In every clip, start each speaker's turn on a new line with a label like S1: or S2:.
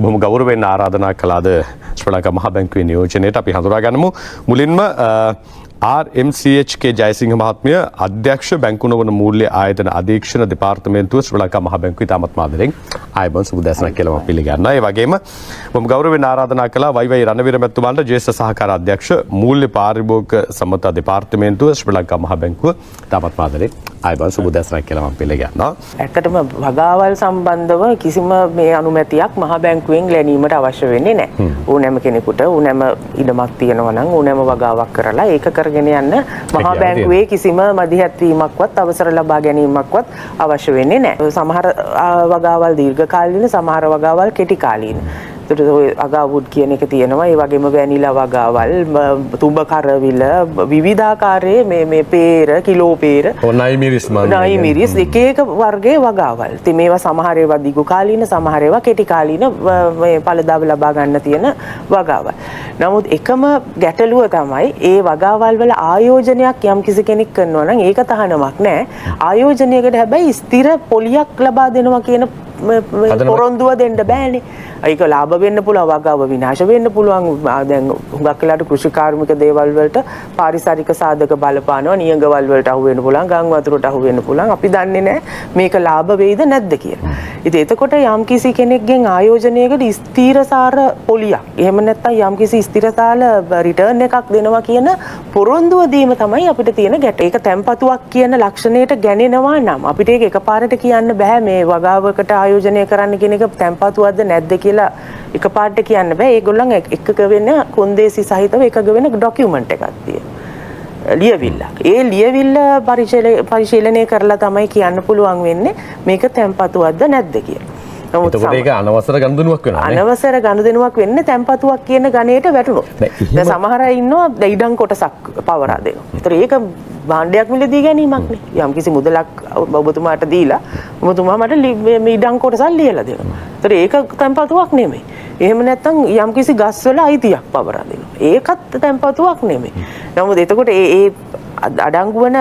S1: බොහොම ගෞරවයෙන් ආරාධනා කළාද ශ්‍රී ලංකා මහ බැංකුවේ නියෝජනයට අපි හඳුනා ගනිමු. මුලින්ම RMCHK ජයසිංහ මහත්මිය අධ්‍යක්ෂ බැංකුණ වන මූල්‍ය ආයතන අධීක්ෂණ දෙපාර්තමේන්තුව ශ්‍රී ලංකා මහ බැංකුවේ තාමත් මාදරෙන් ආයුබෝවන් සුබ දැසනක් කියලා මම පිළිගන්නවා. ඒ වගේම මම ගෞරවයෙන් ආරාධනා කළා වයිවයි රණවීර මැතිතුමාට ජ්‍යෙෂ්ඨ සහකාර අධ්‍යක්ෂ මූල්‍ය පාරිභෝගික සම්මත දෙපාර්තමේන්තුව ශ්‍රී ලංකා මහ බැංකුව තාමත් මාදරෙන් ආයුබෝවන් සුබ දැසනක් කියලා මම පිළිගන්නවා.
S2: ඇත්තටම වගාවල් සම්බන්ධව කිසිම මේ අනුමැතියක් මහ බැංකුවෙන් ගැනීමට අවශ්‍ය වෙන්නේ නැහැ. ඕනෑම කෙනෙකුට ඕනෑම ඉඩමක් තියෙනවා නම් ඕනෑම වගාවක් කරලා ඒක කරගෙන යන්න මහා බැංකුවේ කිසිම මදිහත්වීමක්වත් අවසර ලබා ගැනීමක්වත් අවශ්‍ය වෙන්නේ නැහැ. සමහර වගාවල් දීර්ඝකාලීන, සමහර වගාවල් කෙටි කාලීන. අගාවුඩ් කියන එක තියෙනවා. ඒ වගේම වැනිලා වගාවල්, තුඹ කරවිල, විවිධාකාරයේ මේ පේර, කිලෝ පේර, නයිමිරිස් එක එක වර්ගයේ වගාවල්. ඉතින් මේවා සමහර ඒවා දිගු කාලීන, සමහර ඒවා කෙටි කාලීන මේ ඵලදාව ලබා ගන්න තියෙන වගාවල්. නමුත් එකම ගැටලුව තමයි ඒ වගාවල් වල ආයෝජනයක් යම් කිසි කෙනෙක් කරනවා නම් ඒක තහනමක් නෑ. ආයෝජනයකට හැබැයි ස්ථිර පොලියක් ලබා දෙනවා කියන පොරොන්දුව දෙන්න බෑනේ. ඒක ලාභ වෙන්න පුළුවන්, වගාව විනාශ වෙන්න පුළුවන්. දැන් හුඟක් වෙලාවට කෘෂි කාර්මික දේවල් වලට පාරිසරික සාධක බලපානවා, නියඟවල් වලට අහු වෙන්න පුළුවන්, ගම් වතුරට අහු වෙන්න පුළුවන්. අපි දන්නේ නැහැ මේක ලාභ වෙයිද නැද්ද කියලා. ඉතින් එතකොට යම් කිසි කෙනෙක්ගෙන් ආයෝජනයකට ස්ථිරසාර පොලියක්, එහෙම නැත්නම් යම් කිසි ස්ථිරසාර රිටර්න් එකක් දෙනවා කියන පොරොන්දුව දීම තමයි අපිට තියෙන ගැට. ඒක තැම්පතුවක් කියන ලක්ෂණයට ගැනෙනවා නම් අපිට ඒක එකපාරට කියන්න බෑ මේ වගාවකට ආයෝජනය කරන්න කියන එක තැම්පතුවක්ද නැද්ද කියලා එකපාරට කියන්න බෑ. ඒගොල්ලන් එකක වෙන කොන්දේසි සහිතව එකක වෙන ડોකියුමන්ට් එකක් තියෙනවා. ලියවිල්ලක්. ඒ ලියවිල්ල පරිශීලනය කරලා තමයි කියන්න පුළුවන් වෙන්නේ මේක තැම්පතුවක්ද නැද්ද කියලා.
S1: නමුත් ඒක අනවසර ගනුදෙනුවක් වෙනවා.
S2: අනවසර ගනුදෙනුවක් වෙන්නේ තැම්පතුවක් කියන ගණයට වැටුණොත්. දැන් සමහර අය ඉන්නවා ඉඩම් කොටසක් පවරා දෙනවා. ඒතර ඒක භාණ්ඩයක් මිලදී ගැනීමක් නේ. යම් කිසි මුදලක් ඔබතුමාට දීලා ඔබතුමා මට මේ ඉඩම් කොටසක් ලියලා දෙනවා. ඒතර ඒක තැම්පතුවක් නෙමෙයි. එහෙම නැත්නම් යම් කිසි ගස්වල අයිතියක් පවරා දෙනවා. ඒකත් තැම්පතුවක් නෙමෙයි. නමුත් එතකොට ඒ අඩංගු වෙන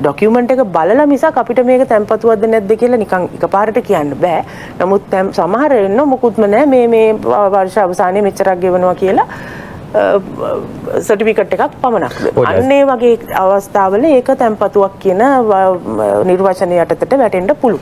S2: ડોකියුමන්ට් එක බලලා මිසක් අපිට මේක තැම්පතුවක්ද නැද්ද කියලා නිකන් එකපාරට කියන්න බෑ. නමුත් සමහර වෙන්න මොකුත්ම නැහැ මේ වර්ෂ අවසානයේ මෙච්චරක් ගෙවනවා කියලා සර්ටිෆිකට් එකක් පමණක් දෙනවා. අන්න ඒ වගේ අවස්ථාවල ඒක තැම්පතුවක් කියන නිර්වචනය යටතට වැටෙන්න පුළුවන්.